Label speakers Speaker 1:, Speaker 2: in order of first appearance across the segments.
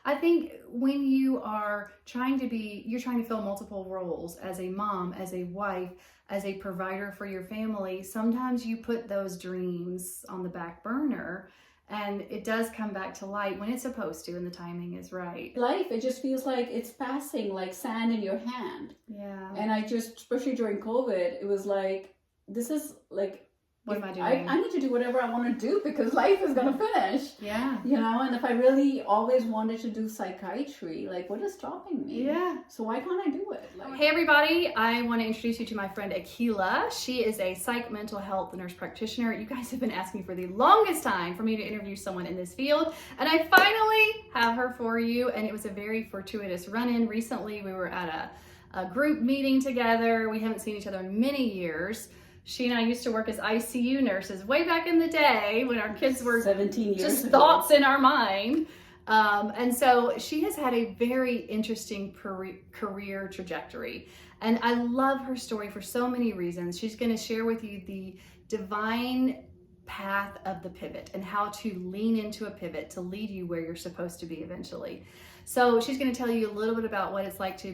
Speaker 1: I think when you are you're trying to fill multiple roles as a mom, as a wife, as a provider for your family, sometimes you put those dreams on the back burner, and it does come back to light when it's supposed to and the timing is right.
Speaker 2: Life, it just feels like it's passing like sand in your hand.
Speaker 1: Yeah.
Speaker 2: And especially during COVID, it was like, this is like,
Speaker 1: what am I doing?
Speaker 2: I need to do whatever I want to do because life is going to finish.
Speaker 1: Yeah.
Speaker 2: And if I really always wanted to do psychiatry, like, what is stopping me?
Speaker 1: Yeah.
Speaker 2: So why can't I do it?
Speaker 1: Hey everybody, I want to introduce you to my friend Akeela. She is a psych mental health nurse practitioner. You guys have been asking for the longest time for me to interview someone in this field, and I finally have her for you, and it was a very fortuitous run-in. Recently, we were at a group meeting together. We haven't seen each other in many years. She and I used to work as ICU nurses way back in the day when our kids were
Speaker 2: 17 years
Speaker 1: just
Speaker 2: ago.
Speaker 1: Thoughts in our mind. And so she has had a very interesting career trajectory. And I love her story for so many reasons. She's going to share with you the divine path of the pivot and how to lean into a pivot to lead you where you're supposed to be eventually. So she's going to tell you a little bit about what it's like to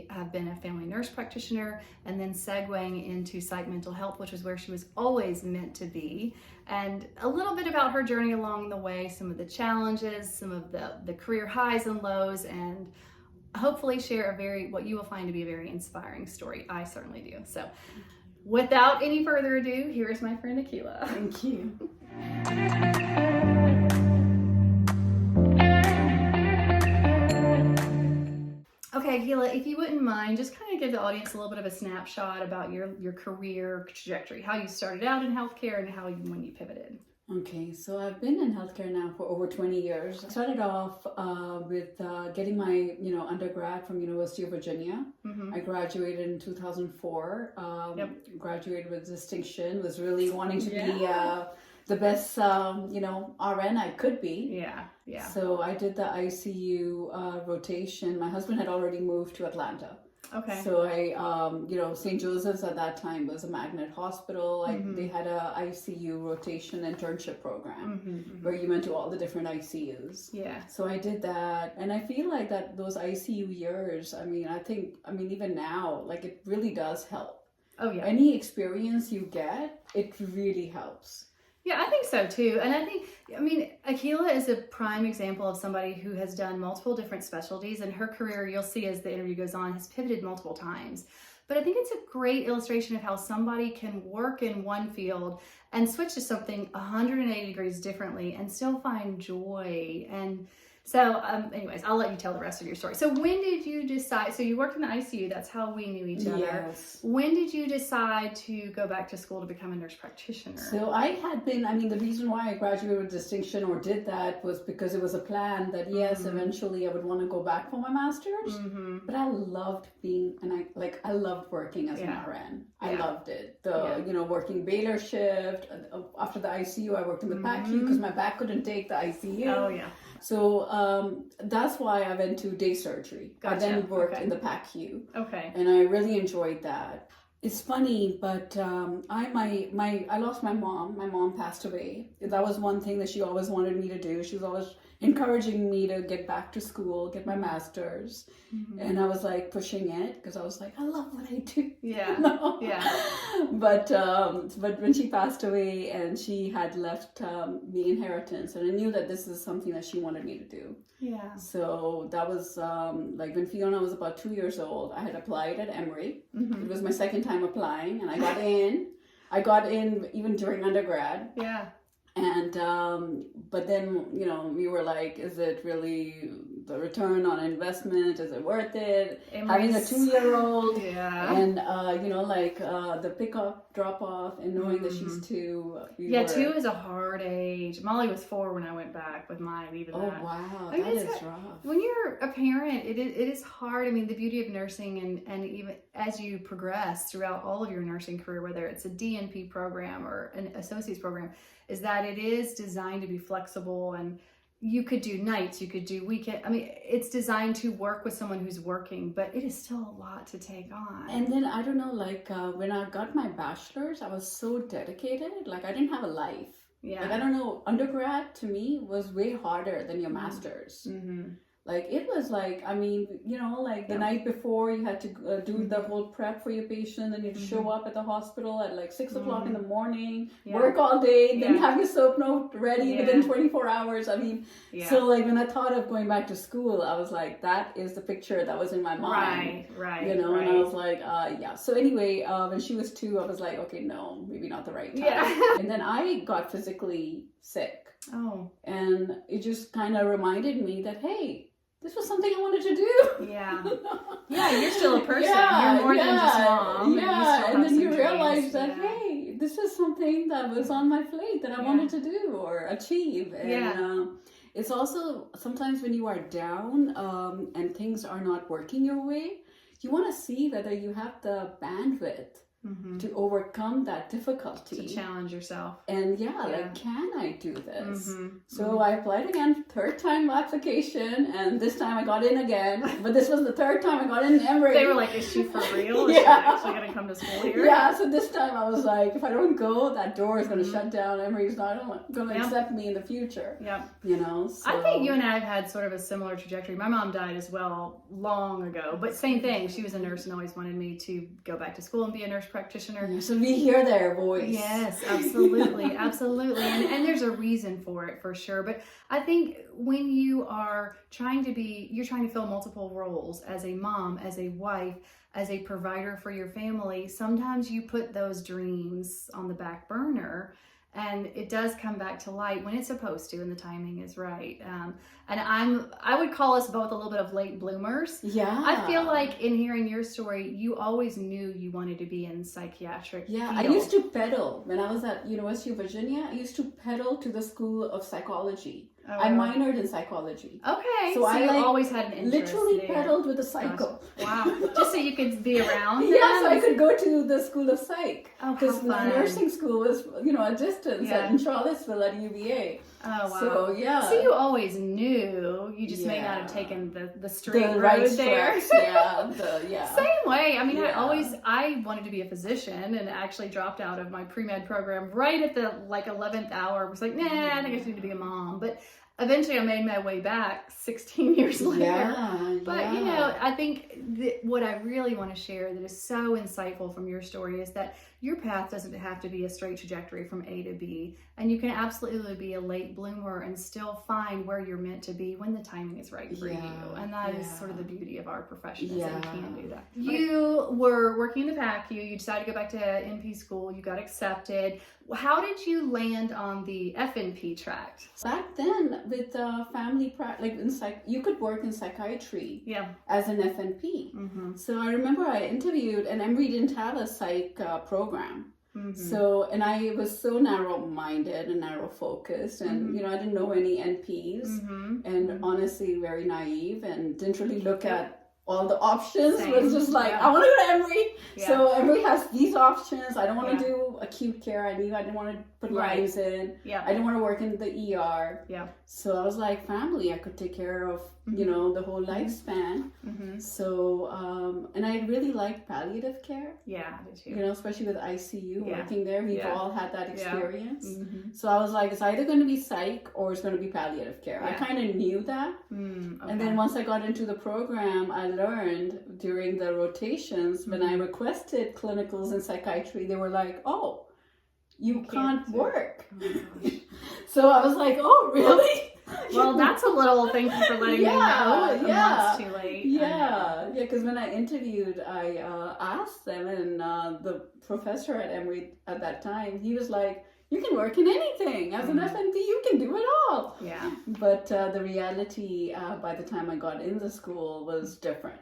Speaker 1: have been a family nurse practitioner, and then segueing into psych mental health, which is where she was always meant to be, and a little bit about her journey along the way, some of the challenges, some of the career highs and lows, and hopefully share what you will find to be a very inspiring story. I certainly do. So without any further ado, here is my friend Akeela.
Speaker 2: Thank you.
Speaker 1: Okay, Akeela, if you wouldn't mind, just kind of give the audience a little bit of a snapshot about your career trajectory, how you started out in healthcare and when you pivoted.
Speaker 2: Okay, so I've been in healthcare now for over 20 years. I started off with getting my undergrad from University of Virginia. Mm-hmm. I graduated in 2004. Graduated with distinction. Was really wanting to be the best RN I could be.
Speaker 1: Yeah.
Speaker 2: So I did the ICU rotation. My husband had already moved to Atlanta.
Speaker 1: Okay.
Speaker 2: So I, St. Joseph's at that time was a magnet hospital. They had a ICU rotation internship program where you went to all the different ICUs.
Speaker 1: Yeah.
Speaker 2: So I did that, and I feel like that those ICU years, even now, like it really does help.
Speaker 1: Oh yeah.
Speaker 2: Any experience you get, it really helps.
Speaker 1: Yeah, I think so too. And Akeela is a prime example of somebody who has done multiple different specialties, and her career, you'll see as the interview goes on, has pivoted multiple times. But I think it's a great illustration of how somebody can work in one field and switch to something 180 degrees differently and still find joy. And so anyways, I'll let you tell the rest of your story. So when did you decide, so you worked in the ICU, that's how we knew each other.
Speaker 2: Yes.
Speaker 1: When did you decide to go back to school to become a nurse practitioner?
Speaker 2: So I had been, the reason why I graduated with distinction or did that was because it was a plan that yes, eventually I would want to go back for my master's. But I loved I loved working as an RN. I loved it. Working Baylor shift. After the ICU, I worked in the PACU because my back couldn't take the ICU.
Speaker 1: Oh yeah.
Speaker 2: So that's why I went to day surgery.
Speaker 1: Gotcha.
Speaker 2: I then worked in the PACU.
Speaker 1: Okay.
Speaker 2: And I really enjoyed that. It's funny, but I lost my mom. My mom passed away. That was one thing that she always wanted me to do. She was always encouraging me to get back to school, get my master's. And I was like pushing it because I was like, I love what I do.
Speaker 1: Yeah. Yeah.
Speaker 2: But when she passed away and she had left me inheritance, and I knew that this is something that she wanted me to do.
Speaker 1: Yeah.
Speaker 2: So that was when Fiona was about 2 years old, I had applied at Emory. It was my second time applying, and I got in. I got in even during undergrad.
Speaker 1: Yeah.
Speaker 2: And but then we were like, is it really the return on investment? Is it worth it? Having a 2-year-old, and the pick up, drop off, and knowing that she's 2.
Speaker 1: 2 is a hard age. Molly was 4 when I went back with mine. Even that.
Speaker 2: Wow, that is rough.
Speaker 1: When you're a parent, it is hard. The beauty of nursing, and even as you progress throughout all of your nursing career, whether it's a DNP program or an associate's program, is that it is designed to be flexible, and you could do nights, you could do weekend. It's designed to work with someone who's working, but it is still a lot to take on.
Speaker 2: And then I don't know, when I got my bachelor's, I was so dedicated. I didn't have a life.
Speaker 1: Yeah.
Speaker 2: I don't know, undergrad to me was way harder than your master's. Like, it was like, I mean, you know, like the night before you had to do the whole prep for your patient, and you had to show up at the hospital at like 6 o'clock in the morning, work all day, then have your soap note ready within 24 hours. I mean, so like when I thought of going back to school, I was like, that is the picture that was in my mind.
Speaker 1: Right.
Speaker 2: You know, and I was like, yeah. So anyway, when she was 2, I was like, okay, no, maybe not the right time.
Speaker 1: Yeah.
Speaker 2: And then I got physically sick.
Speaker 1: Oh.
Speaker 2: And it just kind of reminded me that, hey, this was something I wanted to do.
Speaker 1: Yeah. Yeah, you're still a person. You're more than just mom.
Speaker 2: Yeah, and then you realize that, hey, this is something that was on my plate that I wanted to do or achieve. And it's also sometimes when you are down and things are not working your way, you want to see whether you have the bandwidth to overcome that difficulty.
Speaker 1: To challenge yourself.
Speaker 2: And like, can I do this? So I applied again, 3rd time application, and this time I got in again. But this was the 3rd time I got in Emory.
Speaker 1: They were like, is she for real? Is she actually going to come to school here?
Speaker 2: Yeah, so this time I was like, if I don't go, that door is going to shut down. Emory's not going to accept me in the future. You know? So.
Speaker 1: I think you and I have had sort of a similar trajectory. My mom died as well long ago, but same thing. She was a nurse and always wanted me to go back to school and be a nurse practitioner.
Speaker 2: So we hear their voice.
Speaker 1: Yes, absolutely. Absolutely. And there's a reason for it, for sure. But I think when you are you're trying to fill multiple roles as a mom, as a wife, as a provider for your family, sometimes you put those dreams on the back burner. And it does come back to light when it's supposed to, and the timing is right. And I would call us both a little bit of late bloomers.
Speaker 2: Yeah.
Speaker 1: I feel like in hearing your story, you always knew you wanted to be in psychiatric field.
Speaker 2: I used to pedal when I was at University of Virginia. I used to pedal to the School of Psychology. Oh, I minored in psychology.
Speaker 1: Okay,
Speaker 2: so I
Speaker 1: you always had an interest.
Speaker 2: Literally pedaled with a cycle.
Speaker 1: Wow, just so you could be around.
Speaker 2: Yeah, so I could go to the School of Psych because the nursing school was, a distance in Charlottesville at UVA.
Speaker 1: Oh wow!
Speaker 2: So
Speaker 1: so you always knew. You just may not have taken the straight road
Speaker 2: right
Speaker 1: there.
Speaker 2: Same
Speaker 1: way. I mean, I wanted to be a physician and actually dropped out of my pre-med program right at the 11th hour. I was like, nah, I think I just need to be a mom. But eventually I made my way back 16 years later. But I think what I really want to share that is so insightful from your story is that your path doesn't have to be a straight trajectory from A to B. And you can absolutely be a late bloomer and still find where you're meant to be when the timing is right for you. And that is sort of the beauty of our profession is that you can do that. You were working in the PACU. You decided to go back to NP school. You got accepted. How did you land on the FNP track?
Speaker 2: Back then, with family practice, you could work in psychiatry as an FNP. So I remember I interviewed, and Emory didn't have a psych program. So, and I was so narrow-minded and narrow-focused, and I didn't know any NPs, and honestly very naive, and didn't really look at all the options. It was just like, I want to go to Emory. So Emory has these options. I don't want to do acute care. I knew I didn't want to put lines in. I didn't want to work in the ER. So I was like, family, I could take care of, the whole lifespan. So, and I really liked palliative care.
Speaker 1: Yeah, I did too.
Speaker 2: Especially with ICU, working there. We've all had that experience. So I was like, it's either going to be psych or it's going to be palliative care. I kind of knew that. And then once I got into the program, I learned during the rotations, when I requested clinicals in psychiatry, they were like, oh, you can't work. So I was like, oh, really?
Speaker 1: Well, that's a little, thank you for letting me know. A month's too late.
Speaker 2: Because when I interviewed, I asked them, and the professor at Emory at that time, he was like, you can work in anything. As an FNP, you can do it all. But the reality, by the time I got in the school, was different.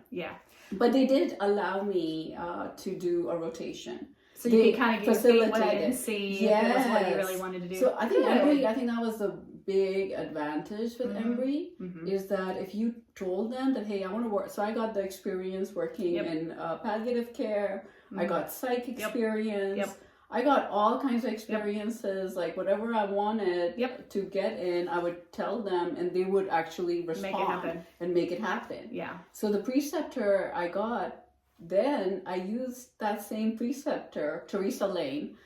Speaker 2: But they did allow me to do a rotation.
Speaker 1: So you could kind of get what I didn't see. If it was what you really wanted to do.
Speaker 2: So I think Emory, I think that was the big advantage with Emory, is that if you told them that, hey, I want to work. So I got the experience working in palliative care. I got psych experience. I got all kinds of experiences, like whatever I wanted to get in, I would tell them, and they would actually respond and make it happen. So the preceptor I got, then I used that same preceptor, Teresa Lane,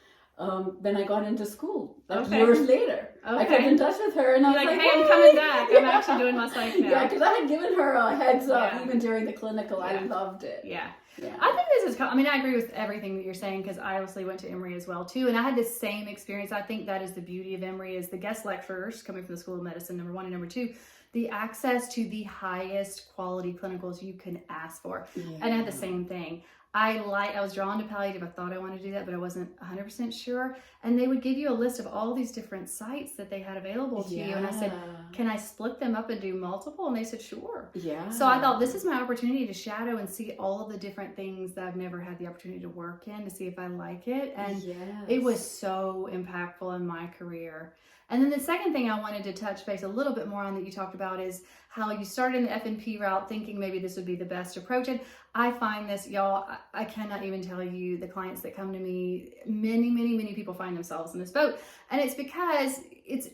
Speaker 2: when I got into school, like
Speaker 1: Okay.
Speaker 2: years later. I kept in touch with her, and I was
Speaker 1: You're
Speaker 2: like,
Speaker 1: hey, I'm coming back. I'm actually doing my psych now.
Speaker 2: Yeah, because I had given her a heads up
Speaker 1: Yeah.
Speaker 2: even during the clinical.
Speaker 1: Yeah.
Speaker 2: I loved it.
Speaker 1: Yeah.
Speaker 2: Yeah.
Speaker 1: I think this is, I mean, I agree with everything that you're saying because I obviously went to Emory as well too. And I had the same experience. I think that is the beauty of Emory is the guest lecturers coming from the School of Medicine, number one, and number two, the access to the highest quality clinicals you can ask for.
Speaker 2: Yeah.
Speaker 1: And I had the same thing. I was drawn to palliative. I thought I wanted to do that, but I wasn't 100% sure. And they would give you a list of all these different sites that they had available to you. And I said, can I split them up and do multiple? And they said, sure.
Speaker 2: Yeah.
Speaker 1: So I thought this is my opportunity to shadow and see all of the different things that I've never had the opportunity to work in to see if I like it. And it was so impactful in my career. And then the second thing I wanted to touch base a little bit more on that you talked about is how you started in the FNP route thinking maybe this would be the best approach. And I find this, y'all, I cannot even tell you the clients that come to me, many people find themselves in this boat. And it's because it's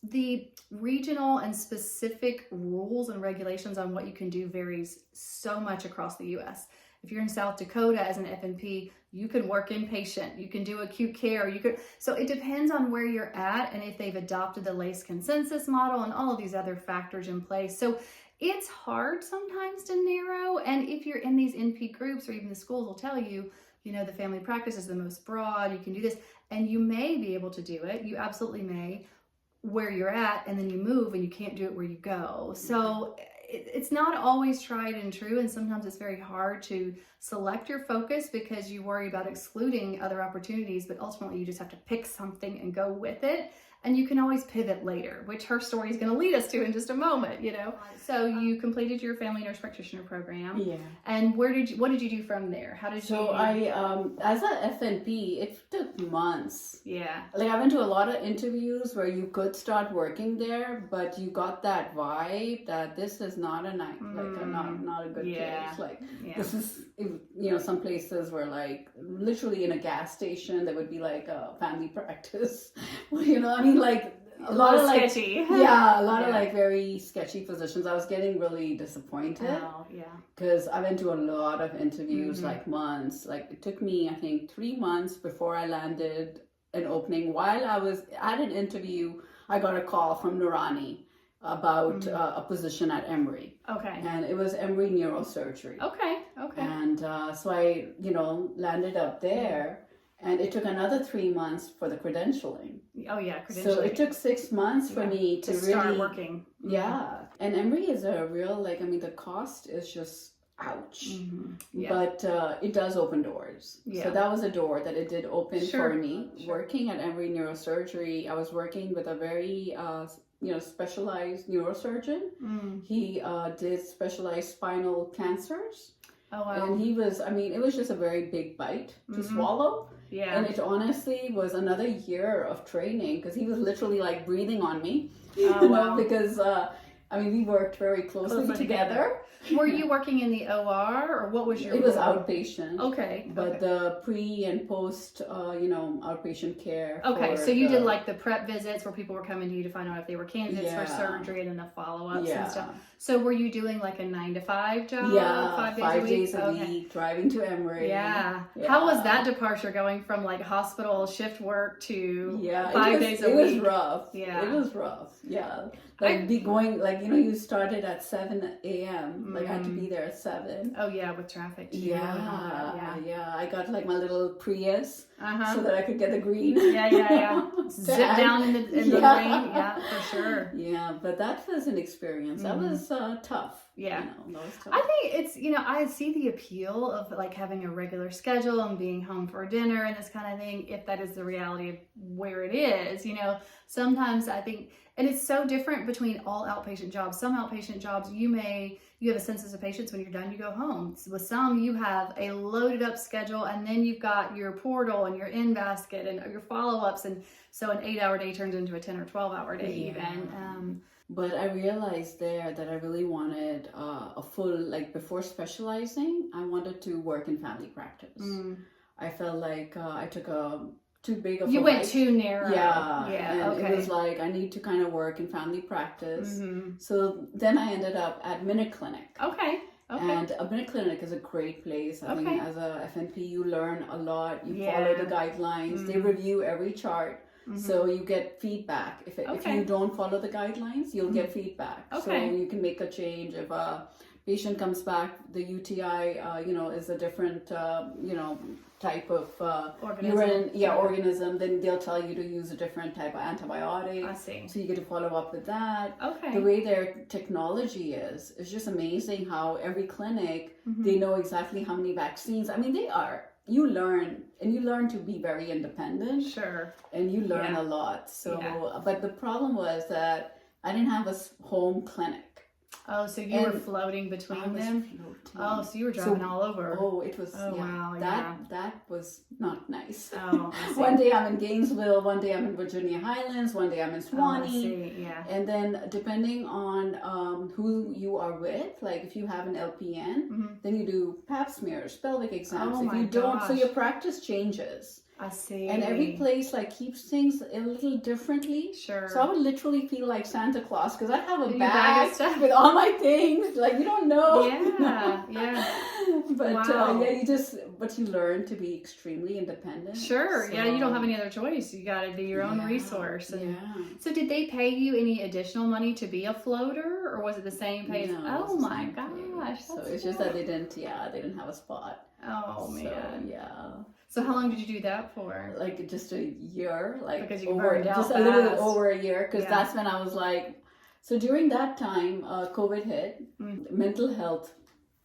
Speaker 1: the regional and specific rules and regulations on what you can do varies so much across the US. If you're in South Dakota as an FNP, you can work inpatient, you can do acute care, so it depends on where you're at and if they've adopted the LACE consensus model and all of these other factors in place. So it's hard sometimes to narrow, and if you're in these NP groups or even the schools will tell you, the family practice is the most broad, you can do this, and you may be able to do it, you absolutely may, where you're at, and then you move and you can't do it where you go. So it's not always tried and true, and sometimes it's very hard to select your focus because you worry about excluding other opportunities, but ultimately you just have to pick something and go with it. And you can always pivot later, which her story is going to lead us to in just a moment, So you completed your family nurse practitioner program.
Speaker 2: Yeah.
Speaker 1: And what did you do from there? How did you?
Speaker 2: So I, as a FNP, it took months.
Speaker 1: Yeah.
Speaker 2: Like I went to a lot of interviews where you could start working there, but you got that vibe that this is not a night, not a good place. Like this is, some places were like literally in a gas station. There would be like a family practice. Like a lot of like
Speaker 1: sketchy.
Speaker 2: Yeah, a lot of like very sketchy positions. I was getting really disappointed.
Speaker 1: Oh, yeah.
Speaker 2: Because I went to a lot of interviews, like months. Like it took me, I think, 3 months before I landed an opening. While I was at an interview, I got a call from Nurani about a position at Emory.
Speaker 1: Okay.
Speaker 2: And it was Emory Neurosurgery.
Speaker 1: Okay.
Speaker 2: And so I, landed up there. And it took another 3 months for the credentialing.
Speaker 1: Oh yeah, credentialing.
Speaker 2: So it took 6 months for me to really
Speaker 1: start working.
Speaker 2: Yeah, and Emory is a real the cost is just ouch. But it does open doors.
Speaker 1: Yeah.
Speaker 2: So that was a door that it did open for me. Working at Emory Neurosurgery, I was working with a very specialized neurosurgeon. He did specialized spinal cancers.
Speaker 1: Oh wow.
Speaker 2: And he was, it was just a very big bite to swallow.
Speaker 1: Yeah.
Speaker 2: And it honestly was another year of training because he was literally like breathing on me.
Speaker 1: Oh, wow.
Speaker 2: Because, we worked very closely together.
Speaker 1: Were you working in the OR or what was your
Speaker 2: It was
Speaker 1: role?
Speaker 2: outpatient.
Speaker 1: Okay.
Speaker 2: But the pre and post, outpatient care.
Speaker 1: Okay, so you did like the prep visits where people were coming to you to find out if they were candidates for
Speaker 2: Yeah.
Speaker 1: surgery and then the follow-ups
Speaker 2: Yeah.
Speaker 1: and stuff. So were you doing like a 9-to-5 job?
Speaker 2: Yeah,
Speaker 1: 5 days a week?
Speaker 2: week, driving to Emory.
Speaker 1: Yeah. How was that departure going from like hospital shift work to 5 days a week?
Speaker 2: It was rough.
Speaker 1: Yeah.
Speaker 2: It was rough. Yeah. You started at 7 a.m. Like I had to be there at 7.
Speaker 1: Oh yeah, with traffic too.
Speaker 2: Yeah. I got like my little Prius so that I could get the green.
Speaker 1: Yeah. Zip down in the rain. Yeah, for sure.
Speaker 2: Yeah, but that was an experience. That was tough.
Speaker 1: Yeah.
Speaker 2: That was tough.
Speaker 1: I think it's, I see the appeal of like having a regular schedule and being home for dinner and this kind of thing, if that is the reality of where it is, sometimes I think, and it's so different between all outpatient jobs. Some outpatient jobs, you have a census of patients. When you're done, you go home. With some, you have a loaded up schedule, and then you've got your portal and your in basket and your follow-ups. And so an 8-hour day turns into a 10 or 12-hour day even.
Speaker 2: But I realized there that I really wanted a full, before specializing, I wanted to work in family practice. I felt like I took too big of a
Speaker 1: went too narrow.
Speaker 2: Yeah.
Speaker 1: And
Speaker 2: it was like, I need to kind of work in family practice. So then I ended up at Minute Clinic.
Speaker 1: Okay. Okay.
Speaker 2: And a minute clinic is a great place. I think
Speaker 1: Okay.
Speaker 2: as a FNP, you learn a lot. You
Speaker 1: Yeah.
Speaker 2: follow the guidelines. They review every chart. So you get feedback. If
Speaker 1: Okay.
Speaker 2: you don't follow the guidelines, you'll get feedback. So
Speaker 1: Okay.
Speaker 2: you can make a change. If a patient comes back, the UTI, is a different, type of
Speaker 1: Organism.
Speaker 2: organism, then they'll tell you to use a different type of antibiotic.
Speaker 1: I see.
Speaker 2: So you get to follow up with that.
Speaker 1: Okay.
Speaker 2: The way their technology is, it's just amazing how every clinic, they know exactly how many vaccines. I mean, you learn to be very independent.
Speaker 1: Sure.
Speaker 2: And you learn a lot. So, but the problem was that I didn't have a home clinic.
Speaker 1: Oh, so you were floating between them?
Speaker 2: Floating.
Speaker 1: Oh, so you were driving all over.
Speaker 2: Oh, it was.
Speaker 1: Oh, wow.
Speaker 2: That was not nice.
Speaker 1: Oh, I see.
Speaker 2: One day I'm in Gainesville, one day I'm in Virginia Highlands, one day I'm in Swanee.
Speaker 1: Oh, I see. Yeah.
Speaker 2: And then depending on who you are with, like if you have an LPN, then you do pap smears, pelvic exams.
Speaker 1: Oh,
Speaker 2: if you
Speaker 1: my
Speaker 2: don't, so
Speaker 1: gosh.
Speaker 2: your practice changes.
Speaker 1: I see.
Speaker 2: And every place like keeps things a little differently.
Speaker 1: Sure.
Speaker 2: So I would literally feel like Santa Claus because I have a
Speaker 1: Your bag
Speaker 2: bag
Speaker 1: of stuff.
Speaker 2: with all my things. Like you don't know.
Speaker 1: Yeah, yeah.
Speaker 2: But
Speaker 1: Wow.
Speaker 2: you learn to be extremely independent.
Speaker 1: Sure.
Speaker 2: So,
Speaker 1: Yeah, you don't have any other choice. You got to be your own resource. And
Speaker 2: Yeah.
Speaker 1: so did they pay you any additional money to be a floater, or was it the same pay?
Speaker 2: No,
Speaker 1: Oh
Speaker 2: it's the
Speaker 1: my
Speaker 2: same
Speaker 1: gosh.
Speaker 2: pay. So
Speaker 1: that's
Speaker 2: it's just
Speaker 1: cool.
Speaker 2: that they didn't have a spot.
Speaker 1: Oh
Speaker 2: So,
Speaker 1: man.
Speaker 2: yeah.
Speaker 1: So how long did you do that for?
Speaker 2: Like just a year, like
Speaker 1: Because you burned out
Speaker 2: just a little bit
Speaker 1: fast.
Speaker 2: over a year, because
Speaker 1: Yeah.
Speaker 2: that's when I was like, so during that time, COVID hit, mental health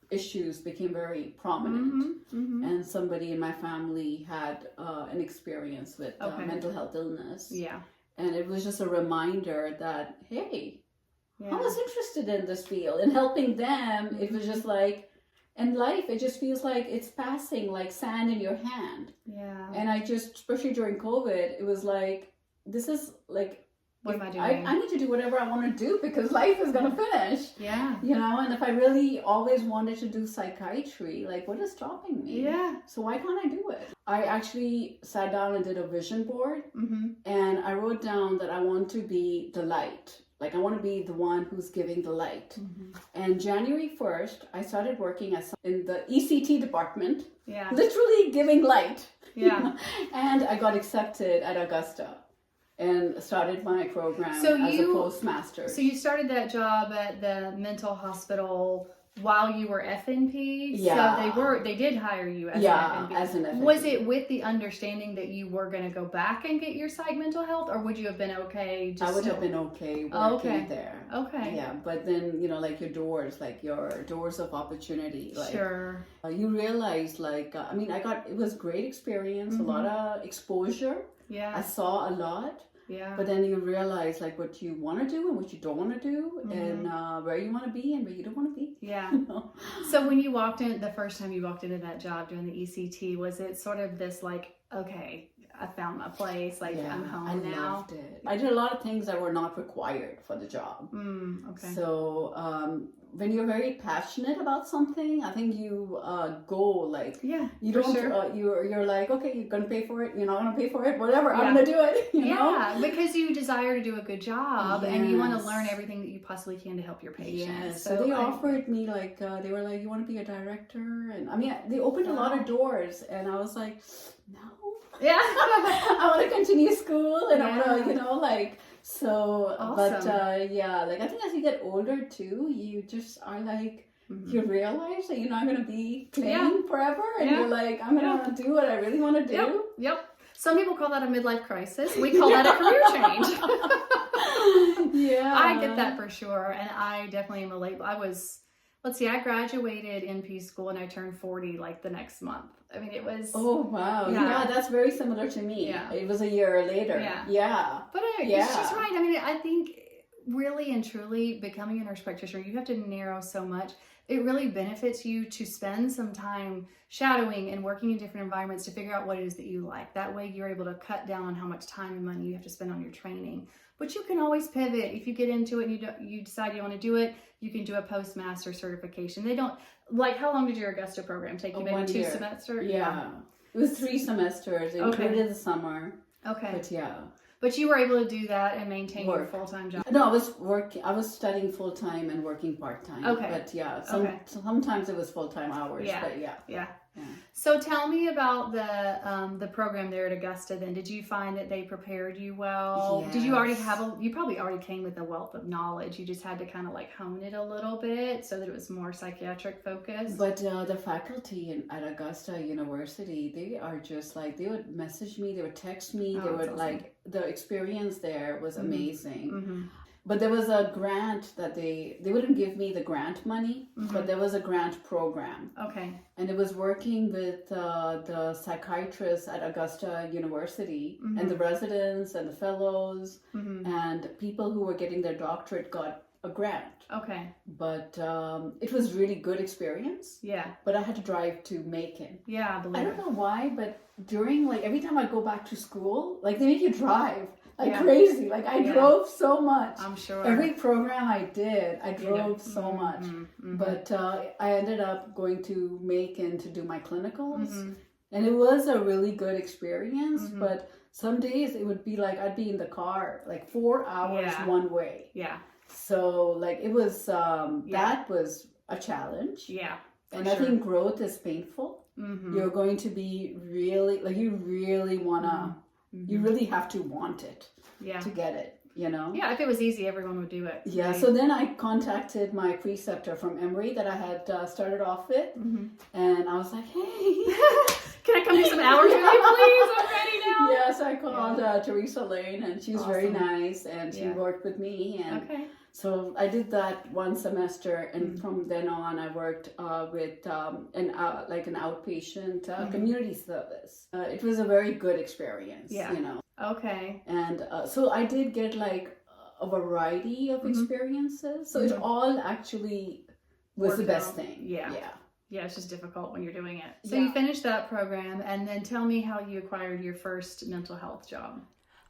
Speaker 2: issues became very prominent, and somebody in my family had an experience with mental health illness,
Speaker 1: Yeah.
Speaker 2: and it was just a reminder that hey,
Speaker 1: Yeah.
Speaker 2: I was interested in this field and helping them. It was just like. In life, it just feels like it's passing like sand in your hand.
Speaker 1: Yeah.
Speaker 2: And I just, especially during COVID, it was like, this is like,
Speaker 1: What am I doing?
Speaker 2: I need to do whatever I want to do because life is going to finish.
Speaker 1: Yeah.
Speaker 2: And if I really always wanted to do psychiatry, like what is stopping me?
Speaker 1: Yeah.
Speaker 2: So why can't I do it? I actually sat down and did a vision board, and I wrote down that I want to be the light. Like I want to be the one who's giving the light. And January 1st, I started working in the ECT department,
Speaker 1: Yeah.
Speaker 2: literally giving light.
Speaker 1: Yeah.
Speaker 2: And I got accepted at Augusta and started my program as a postmaster.
Speaker 1: So you started that job at the mental hospital while you were FNP?
Speaker 2: Yeah.
Speaker 1: So they did hire you as an FNP.
Speaker 2: As an FNP.
Speaker 1: Was it with the understanding that you were going to go back and get your psych mental health, or would you have been okay?
Speaker 2: I would have been okay working there.
Speaker 1: Okay.
Speaker 2: Yeah, but then, like your doors of opportunity. Like,
Speaker 1: Sure.
Speaker 2: You realize, it was great experience, a lot of exposure.
Speaker 1: Yeah.
Speaker 2: I saw a lot.
Speaker 1: Yeah.
Speaker 2: But then you realize like what you want to do and what you don't want to do, and where you want to be and where you don't want to be.
Speaker 1: Yeah. So when you walked in, the first time you walked into that job doing the ECT, was it sort of this like, okay, I found my place, like I'm home now?
Speaker 2: I loved it. I did a lot of things that were not required for the job.
Speaker 1: Okay.
Speaker 2: So when you're very passionate about something, I think you go like,
Speaker 1: yeah,
Speaker 2: you don't,
Speaker 1: sure.
Speaker 2: You're like, okay, you're going to pay for it. You're not going to pay for it. Whatever. I'm going to do it. You know?
Speaker 1: Yeah, because you desire to do a good job and you want to learn everything that you possibly can to help your patients.
Speaker 2: Yes. So they offered me like, they were like, you want to be a director? And I mean, they opened a lot of doors, and I was like, no.
Speaker 1: Yeah.
Speaker 2: I want to continue school, and I want to, so,
Speaker 1: awesome.
Speaker 2: But I think as you get older too, you just are like, you realize that you're not going to be playing forever, and you're like, I'm going to do what I really want to do.
Speaker 1: Yep. Some people call that a midlife crisis. We call that a career change.
Speaker 2: Yeah.
Speaker 1: I get that for sure. And I definitely am I graduated NP school and I turned 40 like the next month. I mean, it was...
Speaker 2: Oh, wow. Yeah, that's very similar to me.
Speaker 1: Yeah.
Speaker 2: It was a year later. Yeah.
Speaker 1: But she's right. I mean, I think really and truly becoming a nurse practitioner, you have to narrow so much. It really benefits you to spend some time shadowing and working in different environments to figure out what it is that you like. That way you're able to cut down on how much time and money you have to spend on your training. But you can always pivot. If you get into it and you decide you want to do it, you can do a postmaster certification. They don't, like, how long did your Augusta program take you? Maybe 2 semesters?
Speaker 2: Yeah. It was 3 semesters. It included the summer.
Speaker 1: Okay.
Speaker 2: But
Speaker 1: But you were able to do that and maintain your
Speaker 2: Work.
Speaker 1: full-time job.
Speaker 2: No, I was studying full time and working part time.
Speaker 1: Okay.
Speaker 2: But yeah,
Speaker 1: Okay.
Speaker 2: sometimes it was full time hours.
Speaker 1: Yeah.
Speaker 2: But
Speaker 1: Yeah.
Speaker 2: yeah.
Speaker 1: So tell me about the program there at Augusta then. Did you find that they prepared you well? Did you already
Speaker 2: Yes.
Speaker 1: you probably already came with a wealth of knowledge. You just had to kind of like hone it a little bit so that it was more psychiatric focused?
Speaker 2: But the faculty at Augusta University, they are just like, they would message me, they would text me, they
Speaker 1: Oh,
Speaker 2: would
Speaker 1: that's awesome.
Speaker 2: like, the experience there was amazing.
Speaker 1: Mm-hmm.
Speaker 2: But there was a grant that they wouldn't give me the grant money,
Speaker 1: Mm-hmm.
Speaker 2: but there was a grant program.
Speaker 1: Okay.
Speaker 2: And it was working with the psychiatrists at Augusta University,
Speaker 1: Mm-hmm.
Speaker 2: and the residents and the fellows
Speaker 1: Mm-hmm.
Speaker 2: and people who were getting their doctorate got a grant.
Speaker 1: Okay.
Speaker 2: But it was really good experience.
Speaker 1: Yeah.
Speaker 2: But I had to drive to Macon.
Speaker 1: Yeah, I believe
Speaker 2: I
Speaker 1: it.
Speaker 2: don't know why, but during, like, every time I go back to school, like, they make you drive like
Speaker 1: Yeah.
Speaker 2: crazy. Like, I drove so much.
Speaker 1: I'm sure.
Speaker 2: Every program I did, I
Speaker 1: You know.
Speaker 2: drove so much.
Speaker 1: Mm-hmm.
Speaker 2: But I ended up going to Macon to do my clinicals.
Speaker 1: Mm-hmm.
Speaker 2: And it was a really good experience.
Speaker 1: Mhm.
Speaker 2: But some days it would be like I'd be in the car like 4 hours
Speaker 1: Yeah.
Speaker 2: one way.
Speaker 1: Yeah.
Speaker 2: So, like, it was, that was a challenge.
Speaker 1: Yeah.
Speaker 2: And
Speaker 1: for
Speaker 2: I
Speaker 1: sure.
Speaker 2: think growth is painful.
Speaker 1: Mm-hmm.
Speaker 2: You're going to be really, like, you really want to,
Speaker 1: Mm-hmm.
Speaker 2: you really have to want it
Speaker 1: Yeah.
Speaker 2: to get it, you know?
Speaker 1: Yeah, if it was easy, everyone would do it.
Speaker 2: Yeah,
Speaker 1: right?
Speaker 2: so then I contacted my preceptor from Emory that I had started off with,
Speaker 1: Mhm.
Speaker 2: and I was like, hey.
Speaker 1: Can I come do some hours with you, please? I'm ready now.
Speaker 2: Yes, I called Teresa Lane, and she was very
Speaker 1: Awesome.
Speaker 2: nice, and she
Speaker 1: Yeah.
Speaker 2: worked with me, and
Speaker 1: Okay.
Speaker 2: so I did that one semester, and
Speaker 1: Mm-hmm.
Speaker 2: from then on, I worked with like an outpatient
Speaker 1: Mm-hmm.
Speaker 2: community service. It was a very good experience,
Speaker 1: Yeah.
Speaker 2: you know.
Speaker 1: Okay.
Speaker 2: And so I did get like a variety of experiences. So it all actually was the
Speaker 1: Worked
Speaker 2: best
Speaker 1: out.
Speaker 2: thing.
Speaker 1: Yeah.
Speaker 2: Yeah.
Speaker 1: Yeah, it's just difficult when you're doing it. So
Speaker 2: Yeah.
Speaker 1: you finished that program, and then tell me how you acquired your first mental health job.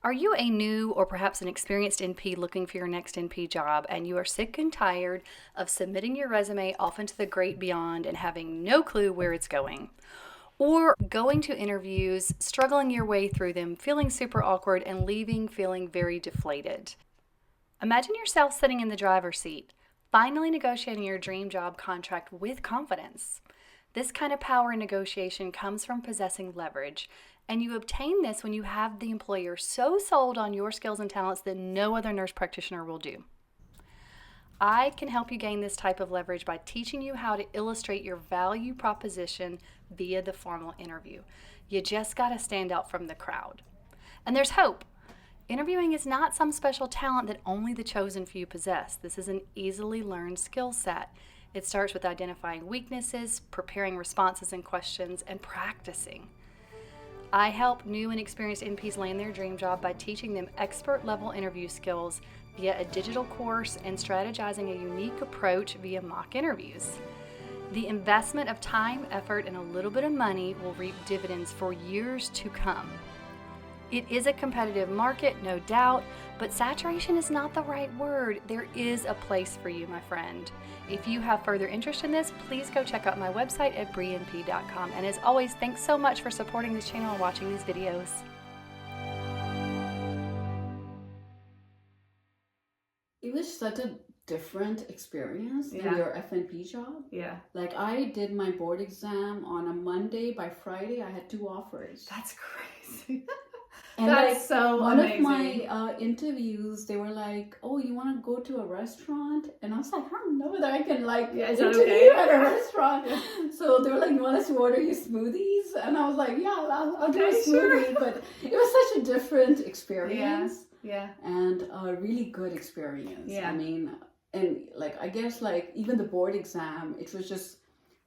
Speaker 3: Are you a new or perhaps an experienced NP looking for your next NP job, and you are sick and tired of submitting your resume off into the great beyond and having no clue where it's going? Or going to interviews, struggling your way through them, feeling super awkward, and leaving feeling very deflated? Imagine yourself sitting in the driver's seat, finally negotiating your dream job contract with confidence. This kind of power in negotiation comes from possessing leverage, and you obtain this when you have the employer so sold on your skills and talents that no other nurse practitioner will do. I can help you gain this type of leverage by teaching you how to illustrate your value proposition via the formal interview. You just got to stand out from the crowd. And there's hope. Interviewing is not some special talent that only the chosen few possess. This is an easily learned skill set. It starts with identifying weaknesses, preparing responses and questions, and practicing. I help new and experienced NPs land their dream job by teaching them expert-level interview skills via a digital course and strategizing a unique approach via mock interviews. The investment of time, effort, and a little bit of money will reap dividends for years to come. It is a competitive market, no doubt, but saturation is not the right word. There is a place for you, my friend. If you have further interest in this, please go check out my website at brienp.com. And as always, thanks so much for supporting this channel and watching these videos.
Speaker 2: It was such a different experience than
Speaker 1: Yeah.
Speaker 2: your FNP job.
Speaker 1: Yeah.
Speaker 2: Like, I did my board exam on a Monday. By Friday, I had 2 offers.
Speaker 1: That's crazy.
Speaker 2: And
Speaker 1: That's
Speaker 2: like,
Speaker 1: so
Speaker 2: one
Speaker 1: amazing.
Speaker 2: of my interviews, they were like, "Oh, you want to go to a restaurant?" And I was like, "I don't know whether I can like
Speaker 1: Yeah, is that
Speaker 2: interview
Speaker 1: okay?
Speaker 2: at a restaurant." So they were like, "You want us to order you smoothies?" And I was like, "Yeah, I'll do a
Speaker 1: Okay,
Speaker 2: smoothie."
Speaker 1: sure.
Speaker 2: But it was such a different experience
Speaker 1: Yeah.
Speaker 2: and a really good experience.
Speaker 1: Yeah.
Speaker 2: I mean, and like, I guess like even the board exam, it was just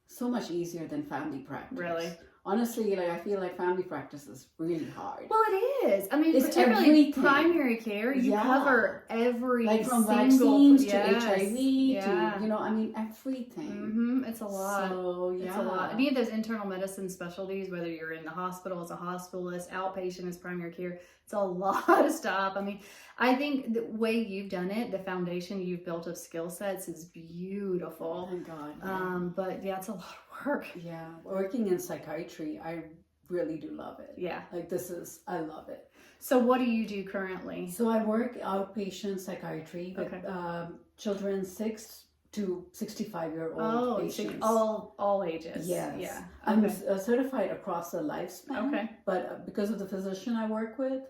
Speaker 2: so much easier than family practice.
Speaker 1: Really?
Speaker 2: Honestly, like, I feel like family practice is really hard.
Speaker 1: Well, it is. I mean,
Speaker 2: It's
Speaker 1: particularly
Speaker 2: everything.
Speaker 1: primary care, you
Speaker 2: Yeah.
Speaker 1: cover every
Speaker 2: Like from
Speaker 1: single
Speaker 2: vaccines
Speaker 1: yes.
Speaker 2: to HIV
Speaker 1: Yeah.
Speaker 2: to, I mean, everything.
Speaker 1: Mm-hmm. It's a lot.
Speaker 2: So, yeah.
Speaker 1: It's a lot. Any of those internal medicine specialties, whether you're in the hospital as a hospitalist, outpatient as primary care, it's a lot of stuff. I mean, I think the way you've done it, the foundation you've built of skill sets is beautiful.
Speaker 2: Thank God.
Speaker 1: But yeah, it's a lot of work.
Speaker 2: Yeah. Working in psychiatry, I really do love it.
Speaker 1: Yeah.
Speaker 2: Like, I love it.
Speaker 1: So what do you do currently?
Speaker 2: So I work outpatient psychiatry with children 6 to 65-year-old patients.
Speaker 1: All ages.
Speaker 2: Yes.
Speaker 1: Yeah.
Speaker 2: I'm certified across the lifespan.
Speaker 1: Okay.
Speaker 2: But because of the physician I work with,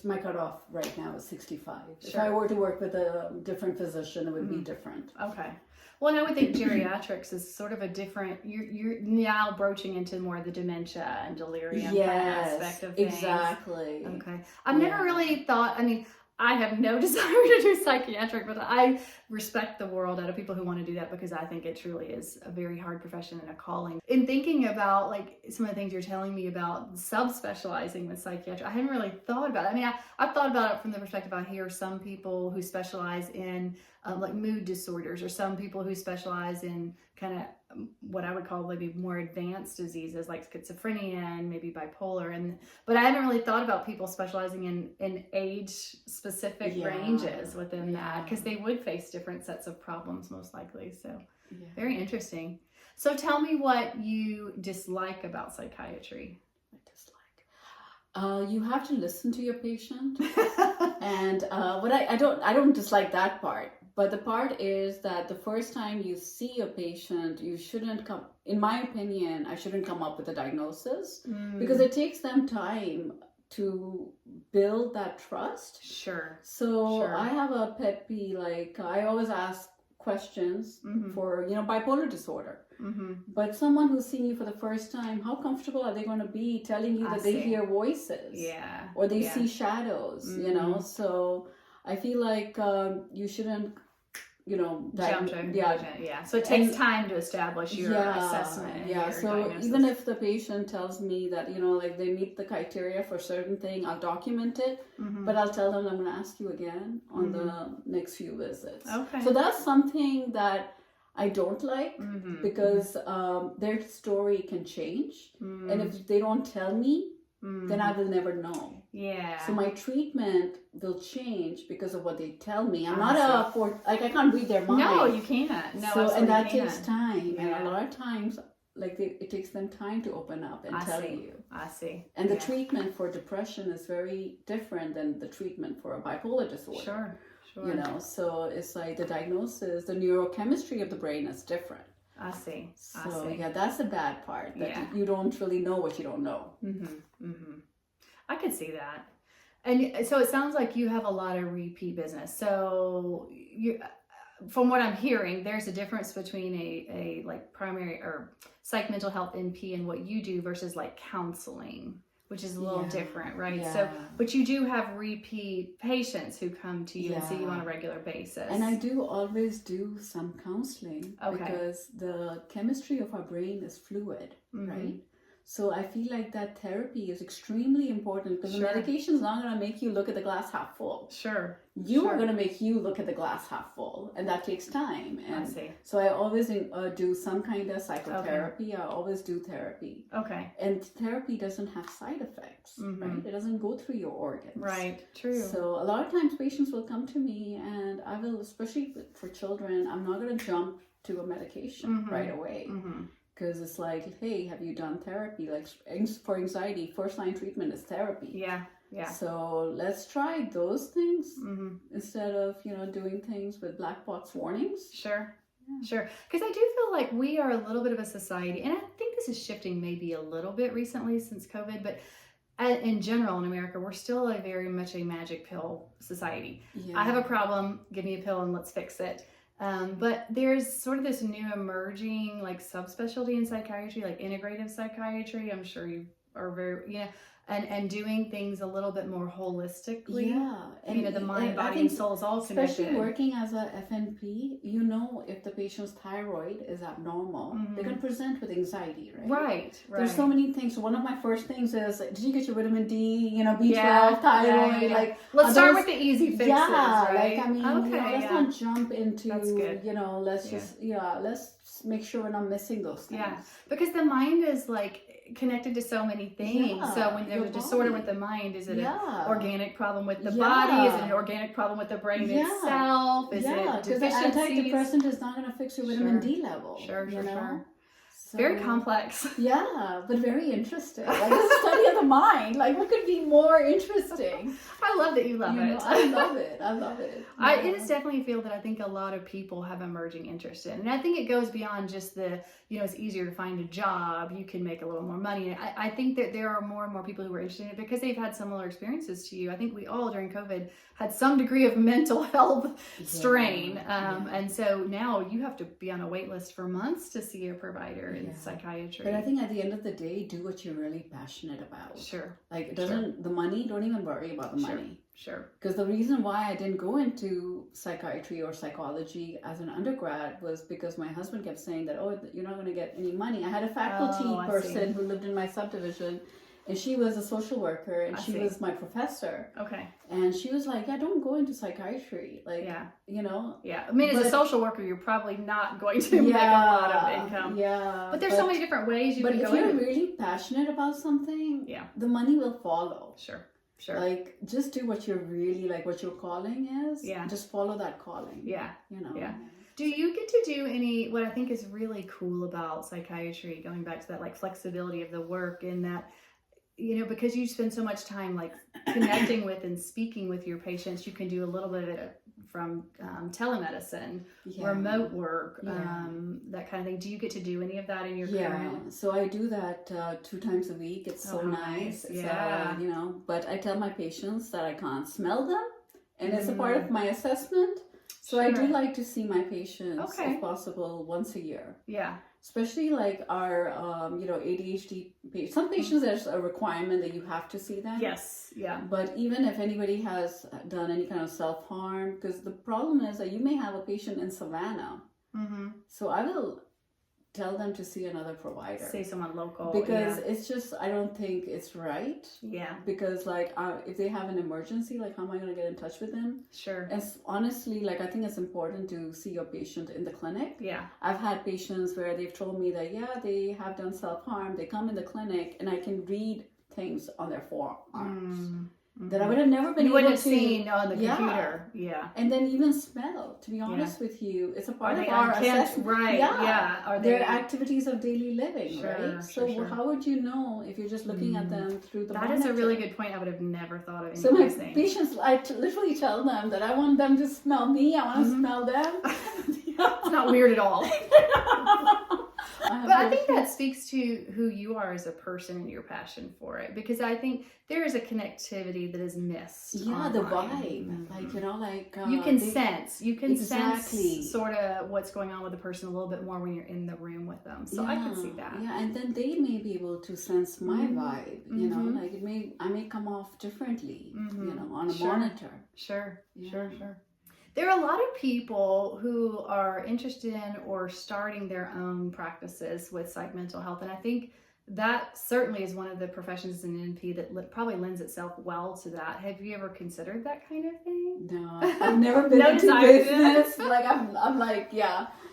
Speaker 2: my cutoff right now is 65.
Speaker 1: Sure.
Speaker 2: If I were to work with a different physician, it would be different.
Speaker 1: Okay. Well, and I would think geriatrics is sort of a different, you're now broaching into more of the dementia and delirium aspect of things.
Speaker 2: Exactly.
Speaker 1: Okay. I've never really thought, I mean, I have no desire to do psychiatric, but I respect the world out of people who want to do that because I think it truly is a very hard profession and a calling. In thinking about like some of the things you're telling me about subspecializing with psychiatry, I hadn't really thought about it. I mean, I've thought about it from the perspective I hear some people who specialize in like mood disorders, or some people who specialize in kind of what I would call maybe more advanced diseases like schizophrenia and maybe bipolar. But I haven't really thought about people specializing in age specific ranges within that, because they would face different sets of problems most likely. So very interesting. So tell me what you dislike about psychiatry.
Speaker 2: You have to listen to your patient, and what I don't dislike that part. But the part is that the first time you see a patient, you shouldn't come, in my opinion, I shouldn't come up with a diagnosis because it takes them time to build that trust.
Speaker 1: Sure.
Speaker 2: So I have a pet peeve, like I always ask questions for, bipolar disorder. But someone who's seeing you for the first time, how comfortable are they going to be telling you that they hear voices?
Speaker 1: Yeah.
Speaker 2: Or they see shadows, So I feel like you shouldn't,
Speaker 1: jump to a conclusion. Yeah. So it takes time to establish your assessment. And your
Speaker 2: so
Speaker 1: diagnosis.
Speaker 2: Even if the patient tells me that, like they meet the criteria for a certain thing, I'll document it, but I'll tell them I'm going to ask you again on the next few visits.
Speaker 1: Okay.
Speaker 2: So that's something that I don't like because their story can change. And if they don't tell me, then I will never know.
Speaker 1: Yeah.
Speaker 2: So my treatment will change because of what they tell me. I'm not I can't read their mind.
Speaker 1: No, you can't. No,
Speaker 2: and that takes time.
Speaker 1: Yeah.
Speaker 2: And a lot of times, it takes them time to open up and tell you.
Speaker 1: I see.
Speaker 2: And the treatment for depression is very different than the treatment for a bipolar disorder.
Speaker 1: Sure.
Speaker 2: So it's like the diagnosis, the neurochemistry of the brain is different.
Speaker 1: I see.
Speaker 2: So that's the bad part. That you don't really know what you don't know.
Speaker 1: I could see that. And so it sounds like you have a lot of repeat business. So from what I'm hearing, there's a difference between a like primary or psych mental health NP and what you do versus like counseling, which is a little different, right?
Speaker 2: Yeah.
Speaker 1: So, but you do have repeat patients who come to you and see you on a regular basis.
Speaker 2: And I do always do some counseling because the chemistry of our brain is fluid, right? So I feel like that therapy is extremely important because the medication is not going to make you look at the glass half full.
Speaker 1: Sure.
Speaker 2: You are going to make you look at the glass half full, and that takes time. And
Speaker 1: I see.
Speaker 2: So I always do some kind of psychotherapy. I always do therapy.
Speaker 1: Okay.
Speaker 2: And therapy doesn't have side effects, right? It doesn't go through your organs.
Speaker 1: Right. True.
Speaker 2: So a lot of times patients will come to me, and I will, especially for children, I'm not going to jump to a medication right away. Because it's like, hey, have you done therapy? Like for anxiety, first line treatment is therapy.
Speaker 1: Yeah.
Speaker 2: So let's try those things instead of, doing things with black box warnings.
Speaker 1: Sure. Because I do feel like we are a little bit of a society, and I think this is shifting maybe a little bit recently since COVID, but in general in America, we're still very much a magic pill society. I have a problem, give me a pill and let's fix it. But there's sort of this new emerging like subspecialty in psychiatry, like integrative psychiatry. I'm sure you are very, and doing things a little bit more holistically. And the mind, body, and soul is all connected.
Speaker 2: Especially working as a FNP, if the patient's thyroid is abnormal, they can present with anxiety, right? There's so many things. So one of my first things is, did you get your vitamin D, B12, thyroid? Like,
Speaker 1: let's start with the easy fixes, right?
Speaker 2: Let's not jump into, let's make sure we're not missing those things.
Speaker 1: Yeah, because the mind is like connected to so many things. So when there's a disorder with the mind, is it an organic problem with the body? Is it an organic problem with the brain itself? Is it
Speaker 2: because the
Speaker 1: deficiencies?
Speaker 2: antidepressant is not going to fix your vitamin D level.
Speaker 1: Sure. Very complex.
Speaker 2: Yeah, but very interesting. Like it's a study of the mind. Like what could be more interesting?
Speaker 1: I love that you love it.
Speaker 2: I love it. I love it.
Speaker 1: It is definitely a field that I think a lot of people have emerging interest in. And I think it goes beyond just it's easier to find a job. You can make a little more money. I think that there are more and more people who are interested in it because they've had similar experiences to you. I think we all during COVID had some degree of mental health strain. And so now you have to be on a wait list for months to see a provider in psychiatry.
Speaker 2: But I think at the end of the day, do what you're really passionate about.
Speaker 1: Sure.
Speaker 2: Like it doesn't, the money, don't even worry about the money.
Speaker 1: Sure.
Speaker 2: Because the reason why I didn't go into psychiatry or psychology as an undergrad was because my husband kept saying that, oh, you're not going to get any money. I had a faculty person who lived in my subdivision, and she was a social worker, and she was my professor.
Speaker 1: Okay.
Speaker 2: And she was like, yeah, don't go into psychiatry. Like,
Speaker 1: Yeah. I mean, as a social worker, you're probably not going to make a lot of income.
Speaker 2: Yeah.
Speaker 1: But there's so many different ways you can go in.
Speaker 2: But if you're really passionate about something, the money will follow.
Speaker 1: Sure.
Speaker 2: Like, just do what you're really, like, what your calling is.
Speaker 1: Yeah.
Speaker 2: Just follow that calling.
Speaker 1: Yeah.
Speaker 2: Yeah.
Speaker 1: Do you get to do what I think is really cool about psychiatry, going back to that, like, flexibility of the work in that, because you spend so much time, like, connecting with and speaking with your patients, you can do a little bit of it from telemedicine, remote work, that kind of thing. Do you get to do any of that in your career?
Speaker 2: So I do that 2 times a week. It's so nice. It's, but I tell my patients that I can't smell them, and it's a part of my assessment. So I do like to see my patients, if possible, once a year.
Speaker 1: Yeah.
Speaker 2: Especially like our, ADHD patients. Some patients, there's a requirement that you have to see them.
Speaker 1: Yes, yeah.
Speaker 2: But even if anybody has done any kind of self-harm, because the problem is that you may have a patient in Savannah. Mm-hmm. So I will tell them to see another provider.
Speaker 1: See someone local.
Speaker 2: Because it's just, I don't think it's right.
Speaker 1: Yeah.
Speaker 2: Because like, if they have an emergency, like how am I going to get in touch with them?
Speaker 1: Sure.
Speaker 2: And honestly, like I think it's important to see your patient in the clinic.
Speaker 1: Yeah.
Speaker 2: I've had patients where they've told me that, they have done self-harm. They come in the clinic and I can read things on their forearms. That I would have never been able to
Speaker 1: seen on the computer. Yeah.
Speaker 2: And then even smell, to be honest with you. It's a part of our assessment.
Speaker 1: Right. Yeah.
Speaker 2: Are they activities of daily living, right? So how would you know if you're just looking at them through the monitor?
Speaker 1: That is a really good point. I would have never thought of any
Speaker 2: So my
Speaker 1: of these things.
Speaker 2: patients, I literally tell them that I want them to smell me. I want to smell them.
Speaker 1: It's not weird at all. But I think that speaks to who you are as a person and your passion for it, because I think there is a connectivity that is missed.
Speaker 2: Yeah, the vibe, like
Speaker 1: you can sense sort of what's going on with the person a little bit more when you're in the room with them. So I can see that.
Speaker 2: Yeah, and then they may be able to sense my vibe. Like I may come off differently. On a monitor.
Speaker 1: Sure. There are a lot of people who are interested in or starting their own practices with psych mental health. And I think that certainly is one of the professions as an NP that probably lends itself well to that. Have you ever considered that kind of thing?
Speaker 2: No, I've never been into business. Like I'm like,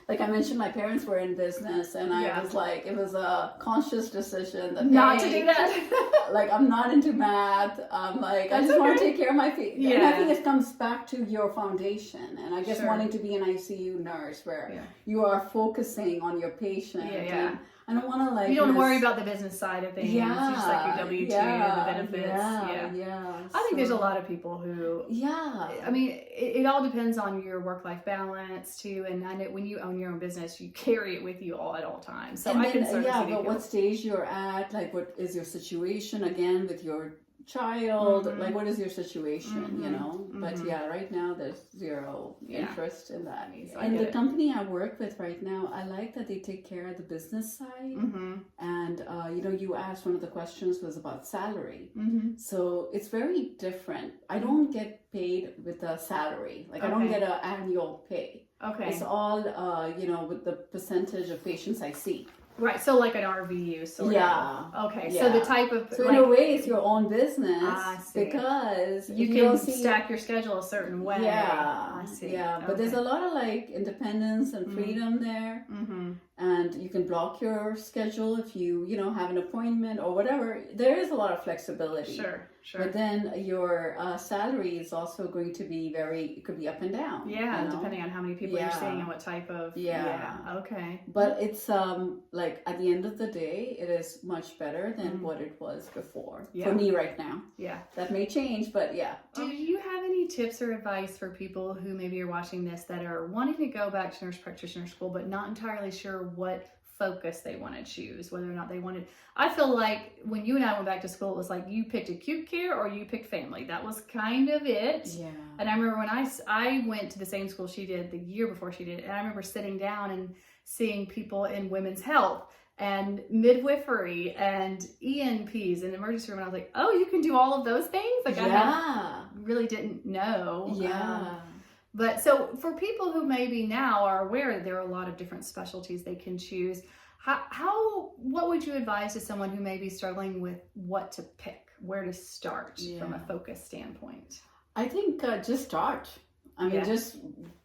Speaker 2: like I mentioned, my parents were in business, and I was like, it was a conscious decision that
Speaker 1: not to do that.
Speaker 2: Like I'm not into math. I'm like, I just want to take care of my feet. Yeah. And I think it comes back to your foundation, and I guess wanting to be an ICU nurse where you are focusing on your patient. And I don't want to like.
Speaker 1: You don't worry about the business side of things. Yeah, just like your W-2, the benefits.
Speaker 2: Yeah.
Speaker 1: I think there's a lot of people who. Yeah. I mean, it all depends on your work-life balance too, and I know when you own your own business, you carry it with you at all times. So I can certainly see
Speaker 2: but what stage you're at, like what is your situation again with your child, like what is your situation, but right now there's zero interest in that. And the company I work with right now, I like that they take care of the business side, and you asked, one of the questions was about salary, so it's very different. I don't get paid with a salary, like I don't get an annual pay. It's all with the percentage of patients I see.
Speaker 1: Right, so like an RVU sort of. Okay, so the type of...
Speaker 2: So in a way, it's your own business.
Speaker 1: I see.
Speaker 2: Because
Speaker 1: you can stack your schedule a certain way.
Speaker 2: Yeah,
Speaker 1: I see.
Speaker 2: Yeah, but there's a lot of like independence and freedom there. And you can block your schedule if you have an appointment or whatever. There is a lot of flexibility.
Speaker 1: Sure. Sure.
Speaker 2: But then your salary is also going to be it could be up and down.
Speaker 1: Yeah,
Speaker 2: you know?
Speaker 1: depending on how many people you're seeing and what type of.
Speaker 2: Yeah.
Speaker 1: Okay.
Speaker 2: But it's like at the end of the day, it is much better than what it was before.
Speaker 1: Yeah.
Speaker 2: For me right now.
Speaker 1: Yeah.
Speaker 2: That may change, but yeah.
Speaker 1: Do you have any tips or advice for people who maybe are watching this that are wanting to go back to nurse practitioner school, but not entirely sure what focus they want to choose, whether or not they wanted. I feel like when you and I went back to school, it was like you picked acute care or you picked family. That was kind of it.
Speaker 2: Yeah.
Speaker 1: And I remember when I went to the same school she did the year before she did, and I remember sitting down and seeing people in women's health and midwifery and ENPs and emergency room, and I was like, oh, you can do all of those things? Like I really didn't know.
Speaker 2: Yeah.
Speaker 1: But so for people who maybe now are aware that there are a lot of different specialties they can choose, what would you advise to someone who may be struggling with what to pick, where to start from a focus standpoint?
Speaker 2: I think just start. I mean, just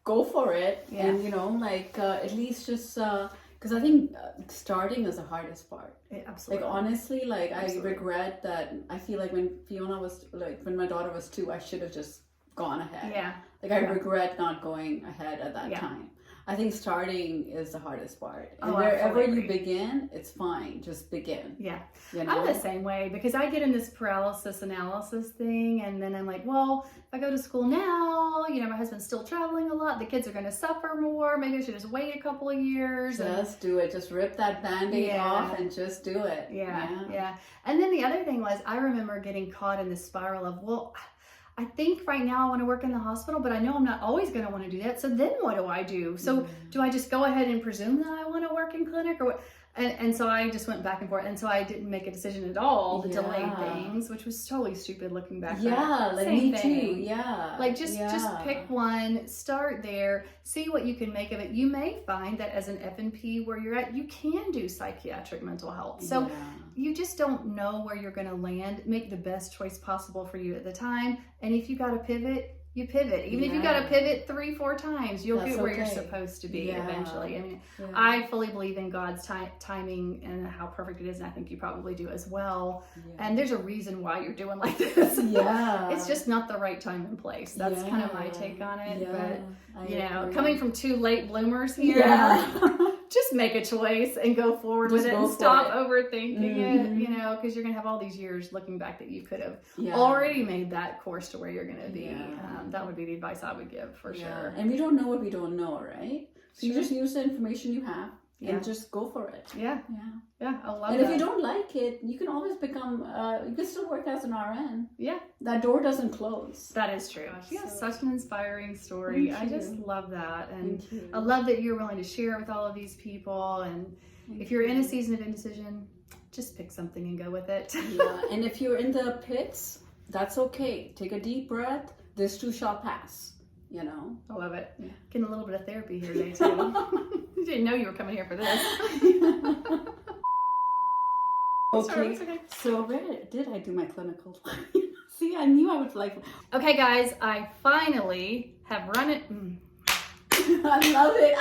Speaker 2: go for it.
Speaker 1: Yeah.
Speaker 2: And, at least just, because I think starting is the hardest part.
Speaker 1: Absolutely.
Speaker 2: Like, honestly, I regret that. I feel like when when my daughter was 2, I should have just gone ahead.
Speaker 1: Yeah.
Speaker 2: Like, I regret not going ahead at that time. I think starting is the hardest part. And wherever you begin, it's fine. Just begin.
Speaker 1: Yeah.
Speaker 2: You know?
Speaker 1: I'm the same way because I get in this paralysis analysis thing, and then I'm like, well, if I go to school now, my husband's still traveling a lot. The kids are going to suffer more. Maybe I should just wait a couple of years.
Speaker 2: Just do it. Just rip that Band-Aid off and just do it.
Speaker 1: Yeah. And then the other thing was, I remember getting caught in this spiral of, well, I think right now I want to work in the hospital, but I know I'm not always going to want to do that. So then what do I do? So do I just go ahead and presume that I want to work in clinic or what? And so I just went back and forth. And so I didn't make a decision at all to delay things, which was totally stupid looking back.
Speaker 2: Yeah, like me too. Yeah.
Speaker 1: Like just pick one, start there, see what you can make of it. You may find that as an FNP where you're at, you can do psychiatric mental health. So you just don't know where you're going to land. Make the best choice possible for you at the time. And if you got to pivot, you pivot. Even if you got to pivot 3-4 times, you'll get where you're supposed to be eventually. I mean, I fully believe in God's timing and how perfect it is, and I think you probably do as well. And there's a reason why you're doing like this. It's just not the right time and place. That's kind of my take on it. But coming from 2 late bloomers here, just make a choice and go forward with it and stop overthinking it. Because you're gonna have all these years looking back that you could have already made that course to where you're gonna be. That would be the advice I would give for sure.
Speaker 2: And we don't know what we don't know, right? So you just use the information you have and just go for it.
Speaker 1: Yeah, I love that.
Speaker 2: And if you don't like it, you can always become, you can still work as an RN.
Speaker 1: Yeah.
Speaker 2: That door doesn't close.
Speaker 1: That is true. She has such an inspiring story. I just love that. And I love that you're willing to share it with all of these people. And if you're in a season of indecision, just pick something and go with it.
Speaker 2: And if you're in the pits, that's okay. Take a deep breath. This too shall pass. I
Speaker 1: love it. Getting a little bit of therapy here today too. Didn't know you were coming here for this.
Speaker 2: Okay. So where did I do my clinical? See, I knew I would like.
Speaker 1: Okay, guys, I finally have run it.
Speaker 2: I love it.